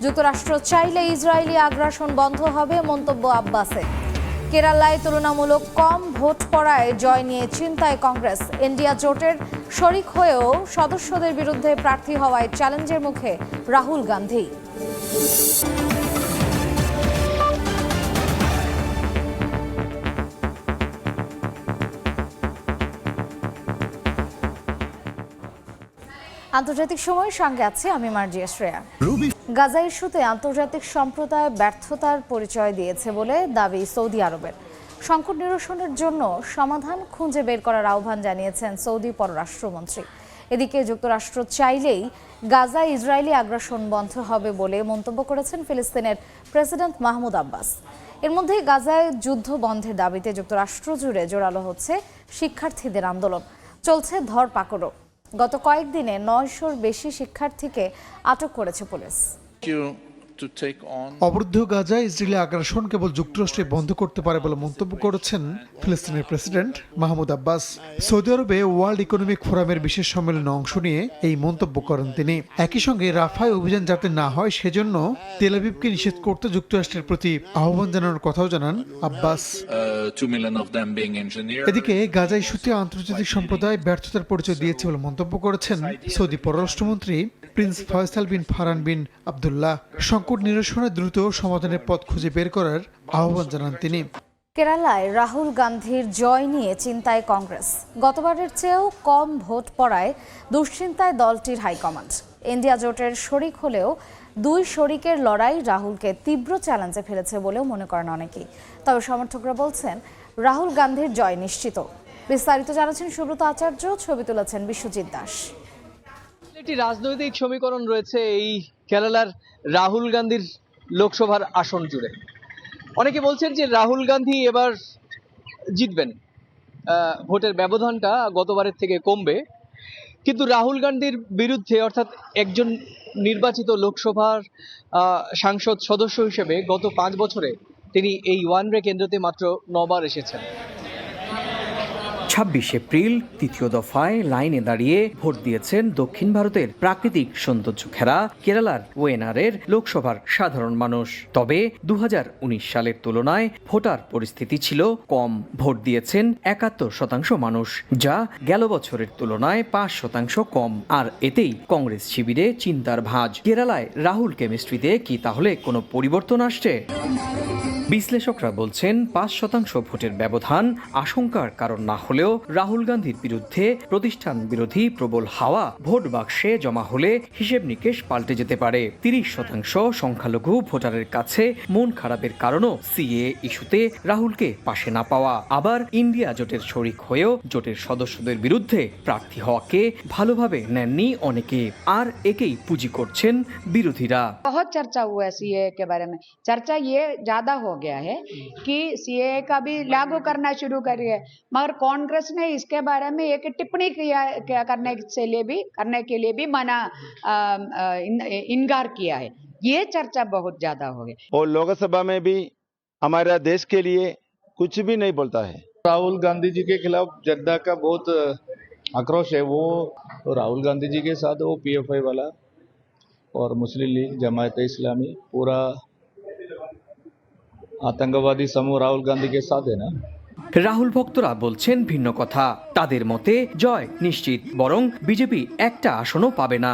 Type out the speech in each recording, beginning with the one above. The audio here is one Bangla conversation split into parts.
যুক্তরাষ্ট্র চাইলে ইসরায়েলি আগ্রাসন বন্ধ হবে, মন্তব্য আব্বাসের। কেরালায় তুলনামূলক কম ভোট পড়ায় জয় নিয়ে চিন্তায় কংগ্রেস। ইন্ডিয়া জোটের শরিক হয়েও সদস্যদের বিরুদ্ধে প্রার্থী হওয়ায় চ্যালেঞ্জের মুখে রাহুল গান্ধী। আন্তর্জাতিক সময়ের সঙ্গে আছে আমি মার্জিয়া শ্রেয়া। গাজা ইস্যুতে আন্তর্জাতিক সম্প্রদায় ব্যর্থতার পরিচয় দিয়েছে বলে দাবি সৌদি আরবের। সংকট নিরসনের জন্য সমাধান খুঁজে বের করার আহ্বান জানিয়েছেন সৌদি পররাষ্ট্রমন্ত্রী। এদিকে যুক্তরাষ্ট্র চাইলেই গাজা ইসরায়েলি আগ্রাসন বন্ধ হবে বলে মন্তব্য করেছেন ফিলিস্তিনের প্রেসিডেন্ট মাহমুদ আব্বাস। এর মধ্যে গাজায় যুদ্ধ বন্ধের দাবিতে যুক্তরাষ্ট্র জুড়ে জোরালো হচ্ছে শিক্ষার্থীদের আন্দোলন, চলছে ধরপাকড়ও। গত কয়েকদিনে ৯০০-র বেশি শিক্ষার্থীকে আটক করেছে পুলিশ। অবরুদ্ধ গাজায় ইসরায়েলি আগ্রাসন কেবল যুক্তরাষ্ট্রে বন্ধ করতে পারে বলে মন্তব্য করেছেন ফিলিস্তিনের প্রেসিডেন্ট মাহমুদ আব্বাস। সৌদি আরবে ওয়ার্ল্ড ইকোনমিক ফোরামের বিশেষ সম্মেলনে অংশ নিয়ে এই মন্তব্য করেন তিনি। একই সঙ্গে রাফায় অভিযান যাতে না হয় সেজন্য তেল আবিবকে নিষেধ করতে যুক্তরাষ্ট্রের প্রতি আহ্বান জানানোর কথাও জানান আব্বাস। এদিকে গাজা ইস্যুতে আন্তর্জাতিক সম্প্রদায় ব্যর্থতার পরিচয় দিয়েছে বলে মন্তব্য করেছেন সৌদি পররাষ্ট্রমন্ত্রী প্রিন্স ফয়সাল বিন ফারহান বিন আবদুল্লাহ। সংকট নিরসনে দ্রুত সমাধানের পথ খুঁজে বের করার আহ্বান জানান তিনি। কেরালায় রাহুল গান্ধীর জয় নিয়ে চিন্তায় কংগ্রেস। গতবারের চেয়েও কম ভোট পড়ায় দুশ্চিন্তায় দলটির হাইকমান্ড। ইন্ডিয়া জোটের শরিক হলেও দুই শরিকের লড়াই রাহুলকে তীব্র চ্যালেঞ্জে ফেলেছে বলেও মনে করেন অনেকেই। তবে সমর্থকরা বলছেন রাহুল গান্ধীর জয় নিশ্চিত। বিস্তারিত জানাচ্ছেন সুব্রত আচার্য, ছবি তুলেছেন বিশ্বজিৎ দাস। একটি রাজনৈতিক সমীকরণ রয়েছে এই কেরালার রাহুল গান্ধীর লোকসভার আসন জুড়ে। অনেকে বলছেন যে রাহুল গান্ধী এবার জিতবেন, ভোটের ব্যবধানটা গতবারের থেকে কমবে। কিন্তু রাহুল গান্ধীর বিরুদ্ধে, অর্থাৎ একজন নির্বাচিত লোকসভার সাংসদ সদস্য হিসেবে গত 5 বছরে তিনি এই ওয়ানওয়ে কেন্দ্রতে মাত্র 9 বার এসেছেন। ২৬ এপ্রিল তৃতীয় দফায় লাইনে দাঁড়িয়ে ভোট দিয়েছেন দক্ষিণ ভারতের প্রাকৃতিক সৌন্দর্য ঘেরা কেরালার ওয়েনারের লোকসভার সাধারণ মানুষ। তবে ২০১৯ সালের তুলনায় ভোটার পরিস্থিতি ছিল কম। ভোট দিয়েছেন ৭১% মানুষ, যা গেল বছরের তুলনায় 5% কম। আর এতেই কংগ্রেস শিবিরে চিন্তার ভাঁজ। কেরালায় রাহুল কেমিস্ট্রিতে কি তাহলে কোনো পরিবর্তন আসছে? বিশ্লেষকরা বলছেন 5% ভোটের ব্যবধান আশঙ্কার কারণ না হলেও রাহুল গান্ধীর বিরুদ্ধে প্রতিষ্ঠান বিরোধী প্রবল হাওয়া ভোট বাক্সে জমা হলে হিসেব নিকেশ পাল্টে যেতে পারে। 30% সংখ্যালঘু ভোটারের কাছে মন খারাপের কারণও সিএ ইস্যুতে রাহুলকে পাশে না পাওয়া। আবার ইন্ডিয়া জোটের শরিক হয়েও জোটের সদস্যদের বিরুদ্ধে প্রার্থী হওয়াকে ভালোভাবে নেননি অনেকে, আর একেই পুঁজি করছেন বিরোধীরা। बहुत चर्चा हुआ है सीए के बारे में। चर्चा ये ज्यादा हो गया है कि सीए का भी लागू करना शुरू करिए, मगर कांग्रेस ने इसके बारे में एक टिप्पणी करने के लिए भी मना इनकार किया है। ये चर्चा बहुत ज्यादा हो गई और लोकसभा में भी हमारा देश के लिए कुछ भी नहीं बोलता है। राहुल गांधी जी के खिलाफ जनता का बहुत आक्रोश है। वो राहुल गांधी जी के साथ वो पीएफआई वाला और मुस्लिम लीग, जमायत इस्लामी, पूरा आतंकवादी समूह राहुल गांधी के साथ है ना। রাহুল ভক্তরা বলছেন ভিন্ন কথা। তাদের মতে জয় নিশ্চিত, বরং বিজেপি একটা আসনও পাবে না।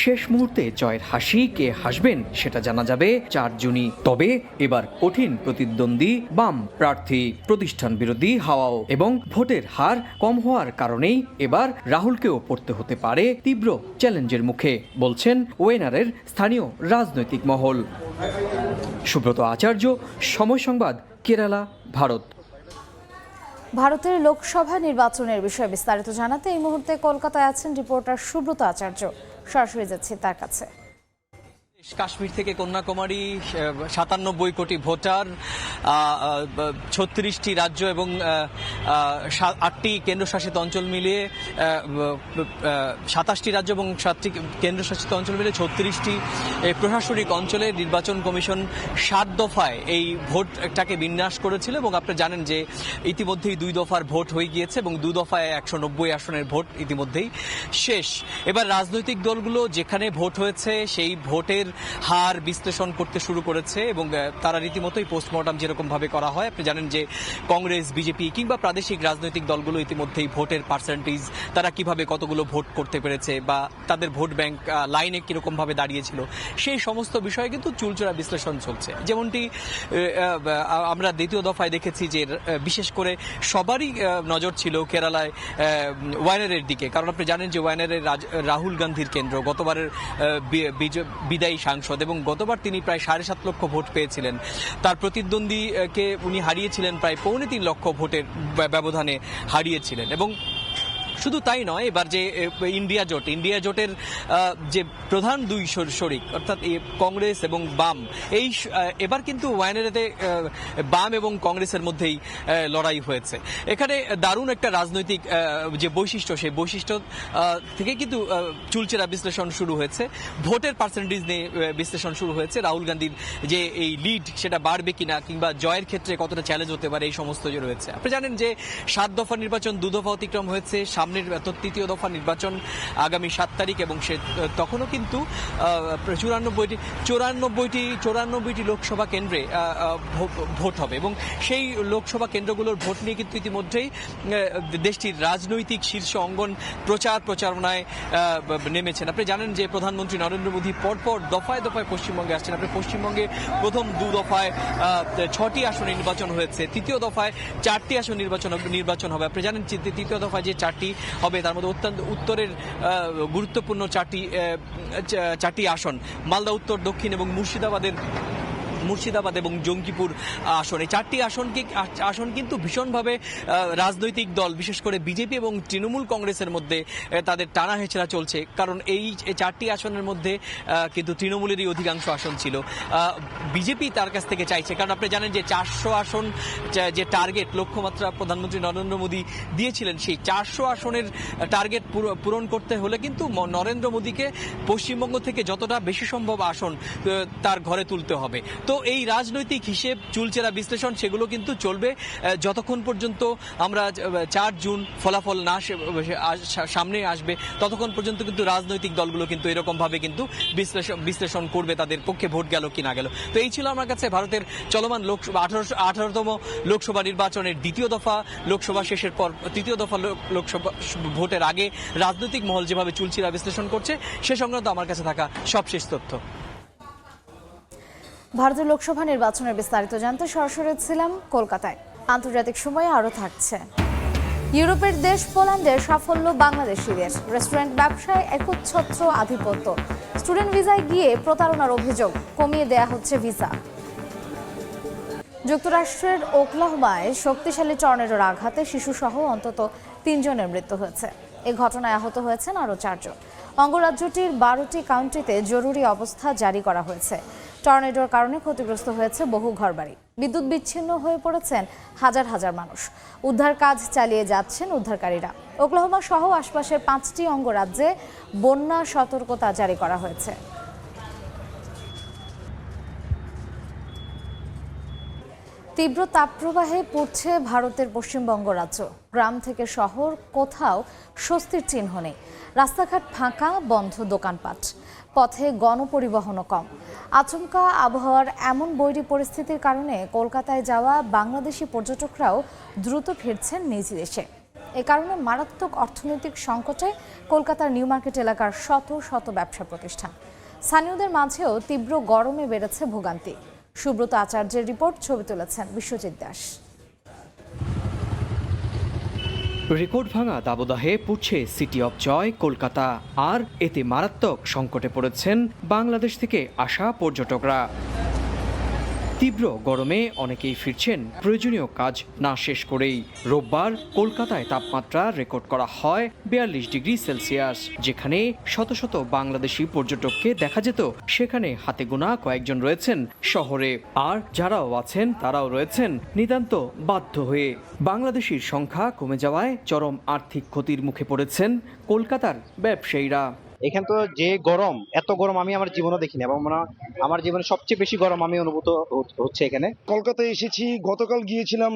শেষ মুহূর্তে জয়ের হাসি কে হাসবেন সেটা জানা যাবে 4 জুনই। তবে এবার কঠিন প্রতিদ্বন্দ্বী বাম প্রার্থী, প্রতিষ্ঠান বিরোধী হাওয়াও এবং ভোটের হার কম হওয়ার কারণেই এবার রাহুলকেও পড়তে হতে পারে তীব্র চ্যালেঞ্জের মুখে, বলছেন ওয়েনারের স্থানীয় রাজনৈতিক মহল। সুব্রত আচার্য, সময় সংবাদ, কেরালা, ভারত। ভারতের লোকসভা নির্বাচনের বিষয়ে বিস্তারিত জানাতে এই মুহূর্তে কলকাতায় আছেন রিপোর্টার সুব্রত আচার্য। সরাসরি যাচ্ছি তার কাছে। কাশ্মীর থেকে কন্যাকুমারী 97 কোটি ভোটার, 36টি রাজ্য এবং 8টি কেন্দ্রশাসিত অঞ্চল মিলিয়ে 27টি রাজ্য এবং 7টি কেন্দ্রশাসিত অঞ্চল মিলিয়ে 36টি প্রশাসনিক অঞ্চলে নির্বাচন কমিশন 7 দফায় এই ভোটটাকে বিন্যাস করেছিল এবং আপনারা জানেন যে ইতিমধ্যেই 2 দফার ভোট হয়ে গিয়েছে এবং 2 দফায় 190 আসনের ভোট ইতিমধ্যেই শেষ। এবার রাজনৈতিক দলগুলো যেখানে ভোট হয়েছে সেই ভোটের হার বিশ্লেষণ করতে শুরু করেছে এবং তারা রীতিমতোই পোস্টমর্টম যেরকম ভাবে করা হয়। আপনি জানেন যে কংগ্রেস, বিজেপি কিংবা প্রাদেশিক রাজনৈতিক দলগুলো ইতিমধ্যেই ভোটের পার্সেন্টেজ, তারা কিভাবে কতগুলো ভোট করতে পেরেছে বা তাদের ভোট ব্যাংক লাইনে কিরকম ভাবে দাঁড়িয়েছিল, সেই সমস্ত বিষয়ে কিন্তু চুলচেরা বিশ্লেষণ চলছে। যেমনটি আমরা দ্বিতীয় দফায় দেখেছি যে বিশেষ করে সবারই নজর ছিল কেরালায় ওয়ায়নারের দিকে, কারণ আপনি জানেন যে ওয়ায়নারের রাহুল গান্ধীর কেন্দ্র, গতবারের বিদায়ী সাংসদ এবং গতবার তিনি প্রায় 7.5 লক্ষ ভোট পেয়েছিলেন। তার প্রতিদ্বন্দ্বীকে উনি হারিয়েছিলেন প্রায় 3.25 লক্ষ ভোটের ব্যবধানে হারিয়েছিলেন। এবং শুধু তাই নয়, এবার যে ইন্ডিয়া জোটের যে প্রধান 2 শরিক অর্থাৎ কংগ্রেস এবং বাম, এই এবার কিন্তু ওয়ায়নারেতে বাম এবং কংগ্রেসের মধ্যেই লড়াই হয়েছে। এখানে দারুণ একটা রাজনৈতিক যে বৈশিষ্ট্য, সেই বৈশিষ্ট্য থেকে কিন্তু চুলচেরা বিশ্লেষণ শুরু হয়েছে, ভোটের পার্সেন্টেজ নিয়ে বিশ্লেষণ শুরু হয়েছে। রাহুল গান্ধীর যে এই লিড সেটা বাড়বে কিনা কিংবা জয়ের ক্ষেত্রে কতটা চ্যালেঞ্জ হতে পারে, এই সমস্ত যে রয়েছে। আপনি জানেন যে 7 দফা নির্বাচন 2 দফা অতিক্রম হয়েছে, সামনের তৃতীয় দফা নির্বাচন আগামী 7 তারিখ এবং সে তখনও কিন্তু 94টি লোকসভা কেন্দ্রে ভোট হবে এবং সেই লোকসভা কেন্দ্রগুলোর ভোট নিয়ে কিন্তু ইতিমধ্যেই দেশটির রাজনৈতিক শীর্ষ অঙ্গন প্রচারণায় নেমেছেন। আপনি জানেন যে প্রধানমন্ত্রী নরেন্দ্র মোদী পরপর দফায় দফায় পশ্চিমবঙ্গে আসছেন। আপনি পশ্চিমবঙ্গে প্রথম 2 দফায় 6টি আসনে নির্বাচন হয়েছে, তৃতীয় দফায় 4টি আসন নির্বাচন হবে। আপনি জানেন তৃতীয় দফায় যে 4টি হবে তার মধ্যে অত্যন্ত উত্তরের গুরুত্বপূর্ণ 4টি আসন, মালদা উত্তর, দক্ষিণ এবং মুর্শিদাবাদ এবং জঙ্গিপুর আসন। এই 4টি আসন কিন্তু ভীষণভাবে রাজনৈতিক দল, বিশেষ করে বিজেপি এবং তৃণমূল কংগ্রেসের মধ্যে তাদের টানা হেঁচড়া চলছে, কারণ এই 4টি আসনের মধ্যে কিন্তু তৃণমূলেরই অধিকাংশ আসন ছিল। বিজেপি তার কাছ থেকে চাইছে, কারণ আপনি জানেন যে 400 আসন যে টার্গেট, লক্ষ্যমাত্রা প্রধানমন্ত্রী নরেন্দ্র মোদী দিয়েছিলেন, সেই 400 আসনের টার্গেট পূরণ করতে হলে কিন্তু নরেন্দ্র মোদীকে পশ্চিমবঙ্গ থেকে যতটা বেশি সম্ভব আসন তার ঘরে তুলতে হবে। তো এই রাজনৈতিক হিসেব, চুলচেরা বিশ্লেষণ সেগুলো কিন্তু চলবে যতক্ষণ পর্যন্ত আমরা 4 জুন ফলাফল না সামনে আসবে, ততক্ষণ পর্যন্ত কিন্তু রাজনৈতিক দলগুলো কিন্তু এরকম ভাবে কিন্তু বিশ্লেষণ করবে তাদের পক্ষে ভোট গেল কি না গেল। তো এই ছিল আমার কাছে ভারতের চলমান 18তম লোকসভা নির্বাচনের দ্বিতীয় দফা লোকসভা শেষের পর তৃতীয় দফা লোকসভা ভোটের আগে রাজনৈতিক মহল যেভাবে চুলচেরা বিশ্লেষণ করছে সে সংক্রান্ত আমার কাছে থাকা সবশেষ তথ্য। ভারতের লোকসভা নির্বাচনের বিস্তারিত জানতে সরাসরি ছিলাম কলকাতায়। আন্তর্জাতিক সময়ে আরও থাকছে। ইউরোপের দেশ পোল্যান্ডের সাফল্য বাংলাদেশিদের, রেস্টুরেন্ট ব্যবসায় একচ্ছত্র আধিপত্য, স্টুডেন্ট ভিসায় গিয়ে প্রতারণার অভিযোগ, কমিয়ে দেয়া হচ্ছে ভিসা। যুক্তরাষ্ট্রের ওকলাহোমায় শক্তিশালী টর্নেডোর আঘাতে শিশুসহ অন্তত 3 জনের মৃত্যু হয়েছে। এই ঘটনায় আহত হয়েছেন আরও 4 জন। অঙ্গরাজ্যটির 12টি কাউন্টিতে জরুরি অবস্থা জারি করা হয়েছে। টর্নেডোর কারণে ক্ষতিগ্রস্ত হয়েছে বহু ঘরবাড়ি, বিদ্যুৎ বিচ্ছিন্ন হয়ে পড়েছেন হাজার হাজার মানুষ। উদ্ধার কাজ চালিয়ে যাচ্ছেন উদ্ধারকারীরা। ওকলাহোমা সহ আশপাশের 5টি অঙ্গরাজ্যে বন্যা সতর্কতা জারি করা হয়েছে। তীব্র তাপপ্রবাহে পড়ছে ভারতের পশ্চিমবঙ্গ রাজ্য। গ্রাম থেকে শহর কোথাও স্বস্তির চিহ্ন নেই। রাস্তাঘাট ফাঁকা, বন্ধ দোকানপাট, পথে গণপরিবহনও কম। আচমকা আবহাওয়ার এমন বৈরী পরিস্থিতির কারণে কলকাতায় যাওয়া বাংলাদেশি পর্যটকরাও দ্রুত ফিরছেন নিজ দেশে। এ কারণে মারাত্মক অর্থনৈতিক সংকটে কলকাতার নিউ মার্কেট এলাকার শত শত ব্যবসা প্রতিষ্ঠান। স্থানীয়দের মাঝেও তীব্র গরমে বেড়েছে ভোগান্তি। সুব্রত আচার্যের রিপোর্ট, ছবি তুলেছেন বিশ্বজিৎ দাস। রেকর্ড ভাঙা দাবদাহে পড়ছে সিটি অফ জয় কলকাতা, আর এতে মারাত্মক সংকটে পড়েছেন বাংলাদেশ থেকে আসা পর্যটকরা। তীব্র গরমে অনেকেই ফিরছেন প্রয়োজনীয় কাজ না শেষ করেই। রোববার কলকাতায় তাপমাত্রা রেকর্ড করা হয় 42 ডিগ্রি সেলসিয়াস, যেখানে শত শত বাংলাদেশি পর্যটককে দেখা যেত সেখানে হাতে গোনা কয়েকজন রয়েছেন শহরে, আর যারাও আছেন তারাও রয়েছেন নিতান্ত বাধ্য হয়ে। বাংলাদেশির সংখ্যা কমে যাওয়ায় চরম আর্থিক ক্ষতির মুখে পড়েছেন কলকাতার ব্যবসায়ীরা। এখানে তো যে গরম, এত গরম আমি আমার জীবনে দেখিনি, এবং আমার জীবনে সবচেয়ে বেশি গরম আমি অনুভূত হচ্ছে এখানে। কলকাতায় এসেছি, গতকাল গিয়েছিলাম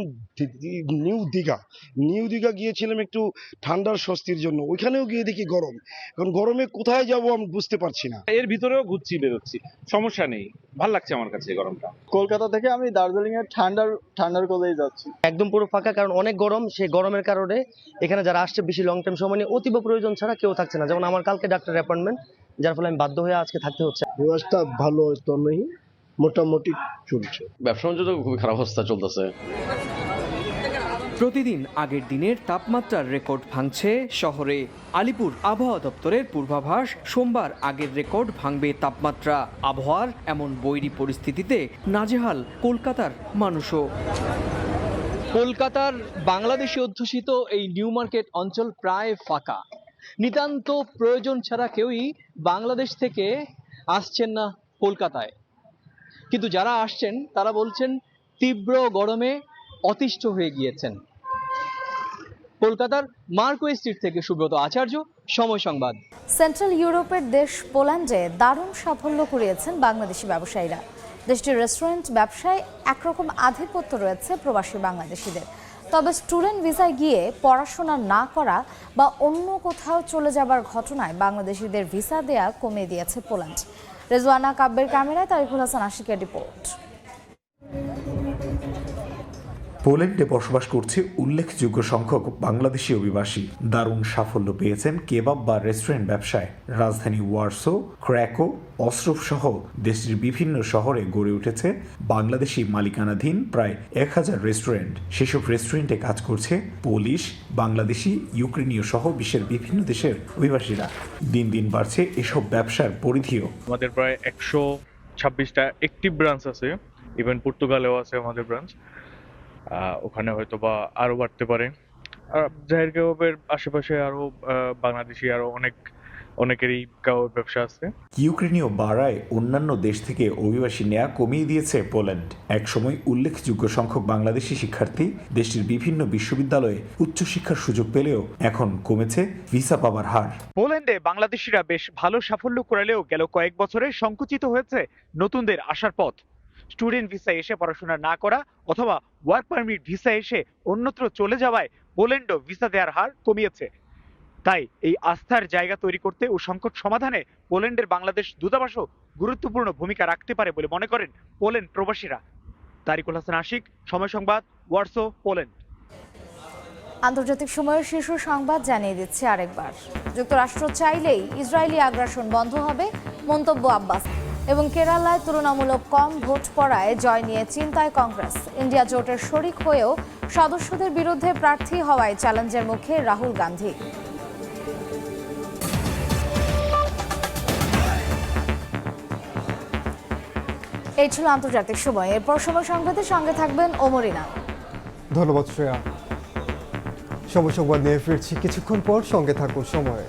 নিউ দীঘা গিয়েছিলাম একটু ঠান্ডার স্বস্তির জন্য, ওইখানেও গিয়ে দেখি গরম। এখন গরমে কোথায় যাব আমি বুঝতে পারছি না। এর ভিতরেও ঘুরছি বেরোচ্ছি, সমস্যা নেই, ভাল লাগছে আমার কাছে এই গরমটা। কলকাতা থেকে আমি দার্জিলিং এর ঠান্ডার কোথায় যাচ্ছি, একদম পুরো ফাঁকা, কারণ অনেক গরম। সেই গরমের কারণে এখানে যারা আসছে বেশি লং টাইম সময় নিয়ে অতীব প্রয়োজন ছাড়া কেউ থাকছে না। যেমন আমার কালকে ডাক্তার অ্যাপয়েন্টমেন্ট, যার ফলে আমি বাধ্য হয়ে আজকে থাকতে হচ্ছে। ব্যবস্থা ভালো তো নেই, মোটামুটি চলছে। ব্যবসা বাণিজ্য তো খুবই খারাপ অবস্থা চলতেছে। প্রতিদিন আগের দিনের তাপমাত্রার রেকর্ড ভাঙছে শহরে। আলিপুর আবহাওয়া দপ্তরের পূর্বাভাস, সোমবার আগের রেকর্ড ভাঙবে তাপমাত্রা। আবহাওয়ার এমন বৈরী পরিস্থিতিতে নাজেহাল কলকাতার মানুষও। কলকাতার বাংলাদেশি অধ্যুষিত এই নিউ মার্কেট অঞ্চল প্রায় ফাঁকা। নিতান্ত প্রয়োজন ছাড়া কেউই বাংলাদেশ থেকে আসছেন না কলকাতায়। কিন্তু যারা আসছেন তারা বলছেন তীব্র গরমে অতিষ্ঠ হয়ে গিয়েছেন। কলকাতার মার্কওয়ে স্ট্রিট থেকে সুব্রত আচার্য, সময় সংবাদ। সেন্ট্রাল ইউরোপের দেশ পোল্যান্ডে দারুণ সাফল্য কুড়িয়েছেন বাংলাদেশি ব্যবসায়ীরা। দেশটির রেস্টুরেন্ট ব্যবসায় একরকম আধিপত্য রয়েছে প্রবাসী বাংলাদেশিদের। তবে স্টুডেন্ট ভিসায় গিয়ে পড়াশোনা না করা বা অন্য কোথাও চলে যাবার ঘটনায় বাংলাদেশিদের ভিসা দেয়া কমিয়ে দিয়েছে পোল্যান্ড। রেজওয়ানা কাব্যের ক্যামেরায় তারিকুল হাসান আশিকের রিপোর্ট। পোল্যান্ডে বসবাস করছে উল্লেখযোগ্য সংখ্যক বাংলাদেশি অভিবাসী। দারুণ সাফল্য পেয়েছেন কেবাব বা রেস্টুরেন্ট ব্যবসায়। রাজধানী ওয়ারসো, ক্র্যাকো, অস্ট্রোভ সহ দেশটির বিভিন্ন শহরে গড়ে উঠেছে বাংলাদেশি মালিকানাধীন প্রায় 1000 রেস্টুরেন্ট। সেসব রেস্টুরেন্টে কাজ করছে পোলিশ, বাংলাদেশি, ইউক্রেনীয় সহ বিশ্বের বিভিন্ন দেশের অভিবাসীরা। দিন দিন বাড়ছে এসব ব্যবসার পরিধিও। আমাদের প্রায় 126টা অ্যাক্টিভ ব্রাঞ্চ আছে, ইভেন পর্তুগালেও আছে আমাদের ব্রাঞ্চ। ওখানে হয়তো বা আরো বাড়তে পারে। আর জাহির কাবাবের আশেপাশে আরো বাংলাদেশি আরো অনেকেরই কাবাব ব্যবসা আছে। ইউক্রেনীয় বাড়ায় অন্যান্য দেশ থেকে অভিবাসী নেওয়া কমিয়ে দিয়েছে পোল্যান্ড। একসময় উল্লেখযোগ্য সংখ্যক বাংলাদেশি শিক্ষার্থী দেশটির বিভিন্ন বিশ্ববিদ্যালয়ে উচ্চশিক্ষার সুযোগ পেলেও এখন কমেছে ভিসা পাওয়ার হার। পোল্যান্ডে বাংলাদেশিরা বেশ ভালো সাফল্য করালেও গেল কয়েক বছরে সংকুচিত হয়েছে নতুনদের আসার পথ। স্টুডেন্ট ভিসা এসে পড়াশোনা না করা অথবা ওয়ার্ক পারমিট ভিসা এসে অন্যত্র চলে যাওয়ায় পোল্যান্ডও ভিসা দেওয়ার হার কমিয়েছে। তাই এই আস্থার জায়গা তৈরি করতে ও সংকট সমাধানে পোল্যান্ডের বাংলাদেশ দূতাবাসও গুরুত্বপূর্ণ ভূমিকা রাখতে পারে বলে মনে করেন পোল্যান্ড প্রবাসীরা। তারিকুল হাসান আশিক, সময় সংবাদ, ওয়ারসো, পোল্যান্ড। আন্তর্জাতিক সময়ের শীর্ষ সংবাদ জানিয়ে দিচ্ছে আরেকবার। যুক্তরাষ্ট্র চাইলেই ইসরায়েলি আগ্রাসন বন্ধ হবে, মন্তব্য আব্বাস। এবং কেরালায় তুলনামূলক কম ভোট পড়ায় জয় নিয়ে চিন্তায় কংগ্রেস। ইন্ডিয়া জোটের শরিক হয়েও সদস্যদের বিরুদ্ধে প্রার্থী হওয়ায় চ্যালেঞ্জের মুখে রাহুল গান্ধী। এই ছিল আন্তর্জাতিক সময়। এরপর সময় সংবাদের সঙ্গে থাকবেন ওমরিনা। ধন্যবাদ শ্রেয়া। সময় সংবাদ নিয়ে ফিরছি কিছুক্ষণ পর, সঙ্গে থাকুন সময়।